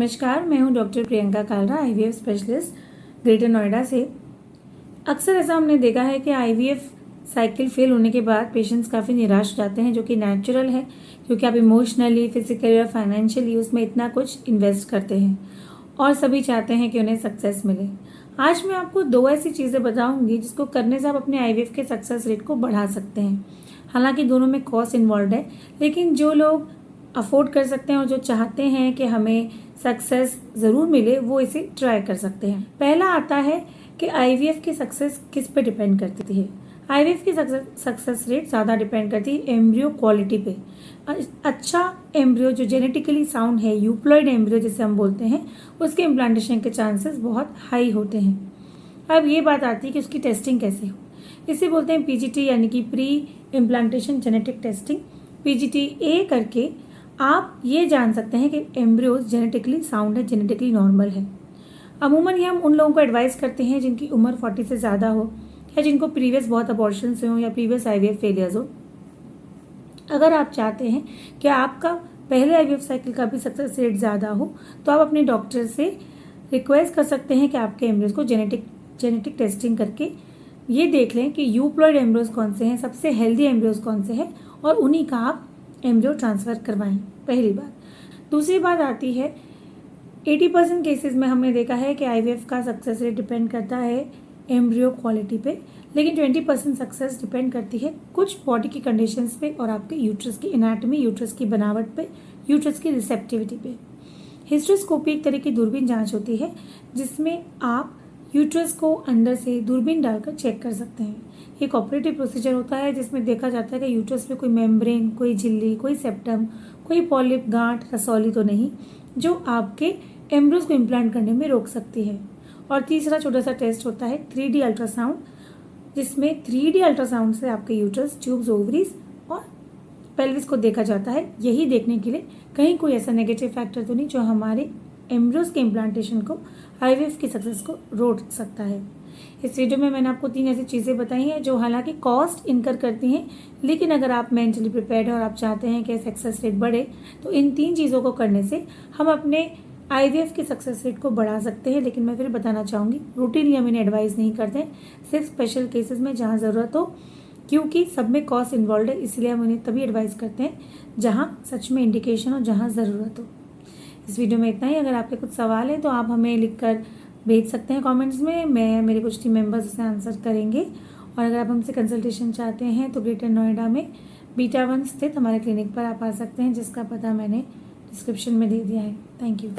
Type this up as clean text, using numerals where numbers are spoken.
नमस्कार, मैं हूं doctor Priyanka Kalra, IVF specialist greater Noida से। अक्सर ऐसा हमने देखा है कि आईवीएफ साइकिल फेल होने के बाद पेशेंट्स काफ़ी निराश हो जाते हैं, जो कि नेचुरल है क्योंकि आप इमोशनली, फिजिकली और फाइनेंशियली उसमें इतना कुछ इन्वेस्ट करते हैं और सभी चाहते हैं कि उन्हें सक्सेस मिले। आज मैं आपको 2 ऐसी चीज़ें बताऊंगी जिसको करने से आप अपने आईवीएफ के सक्सेस रेट को बढ़ा सकते हैं। हालांकि दोनों में कॉस्ट इन्वॉल्व है, लेकिन जो लोग अफोर्ड कर सकते हैं और जो चाहते हैं कि हमें सक्सेस ज़रूर मिले, वो इसे ट्राई कर सकते हैं। पहला आता है कि आईवीएफ की सक्सेस किस पे डिपेंड करती है। आईवीएफ की सक्सेस रेट ज़्यादा डिपेंड करती है एम्ब्रियो क्वालिटी पे। अच्छा एम्ब्रियो जो जेनेटिकली साउंड है, यूप्लॉइड एम्ब्रियो जिसे हम बोलते हैं, उसके इम्प्लांटेशन के चांसेस बहुत हाई होते हैं। अब ये बात आती है कि उसकी टेस्टिंग कैसे हो। इसे बोलते हैं पीजीटी, यानी कि pre implantation genetic testing. PGT A करके आप ये जान सकते हैं कि एम्ब्रियोज जेनेटिकली साउंड है, जेनेटिकली नॉर्मल है। अमूमन ये हम उन लोगों को एडवाइस करते हैं जिनकी उम्र 40 से ज़्यादा हो या जिनको प्रीवियस बहुत अबॉर्शंस हो या प्रीवियस आईवीएफ फेलियर्स हो। अगर आप चाहते हैं कि आपका पहले आईवीएफ साइकिल का भी सक्सेस रेट ज़्यादा हो, तो आप अपने डॉक्टर से रिक्वेस्ट कर सकते हैं कि आपके एम्ब्रियोज को जेनेटिक टेस्टिंग करके ये देख लें कि यूप्लॉइड एम्ब्रियोज कौन से हैं, सबसे हेल्दी एम्ब्रियोज कौन से हैं, और उन्हीं का आप एम्ब्रियो ट्रांसफ़र करवाएं। पहली बात। दूसरी बात आती है, 80% केसेस में हमने देखा है कि आईवीएफ का सक्सेस रेट डिपेंड करता है एम्ब्रियो क्वालिटी पे, लेकिन 20% सक्सेस डिपेंड करती है कुछ बॉडी की कंडीशंस पे और आपके यूट्रस की एनाटॉमी, यूट्रस की बनावट पे, यूट्रस की रिसेप्टिविटी पे। हिस्ट्रोस्कोपी एक तरह की दूरबीन जांच होती है जिसमें आप यूट्रस को अंदर से दूरबीन डालकर चेक कर सकते हैं। एक ऑपरेटिव प्रोसीजर होता है जिसमें देखा जाता है कि यूट्रस में कोई मेम्ब्रेन, कोई झिल्ली, कोई सेप्टम, कोई पॉलिप, गांठ, रसौली तो नहीं, जो आपके एम्ब्रियोज को इम्प्लांट करने में रोक सकती है। और तीसरा छोटा सा टेस्ट होता है 3D अल्ट्रासाउंड, जिसमें 3D अल्ट्रासाउंड से आपके यूट्रस, ट्यूब्स, ओवरीज और पेल्विस को देखा जाता है, यही देखने के लिए कहीं कोई ऐसा नेगेटिव फैक्टर तो नहीं जो हमारे एम्ब्रियोज के इम्प्लांटेशन को, आईवीएफ की सक्सेस को रोक सकता है। इस वीडियो में मैंने आपको 3 ऐसी चीज़ें बताई हैं जो हालांकि कॉस्ट इनकर करती हैं, लेकिन अगर आप मेंटली प्रिपेयर्ड हैं और आप चाहते हैं कि सक्सेस रेट बढ़े, तो इन 3 चीज़ों को करने से हम अपने आईवीएफ की सक्सेस रेट को बढ़ा सकते हैं। लेकिन मैं फिर बताना चाहूँगी, रूटीनली हम इन्हें एडवाइस नहीं करते हैं, सिर्फ स्पेशल केसेस में जहाँ ज़रूरत हो, क्योंकि सब में कॉस्ट इन्वॉल्व है, इसलिए हम उन्हें तभी एडवाइस करते हैं जहाँ सच में इंडिकेशन हो, जहाँ ज़रूरत हो। इस वीडियो में इतना ही। अगर आपके कुछ सवाल है तो आप हमें लिखकर भेज सकते हैं कमेंट्स में, मेरे कुछ टीम मेंबर्स उसे आंसर करेंगे। और अगर आप हमसे कंसल्टेशन चाहते हैं तो ग्रेटर नोएडा में बीटा 1 स्थित हमारे क्लिनिक पर आप आ सकते हैं, जिसका पता मैंने डिस्क्रिप्शन में दे दिया है। Thank you.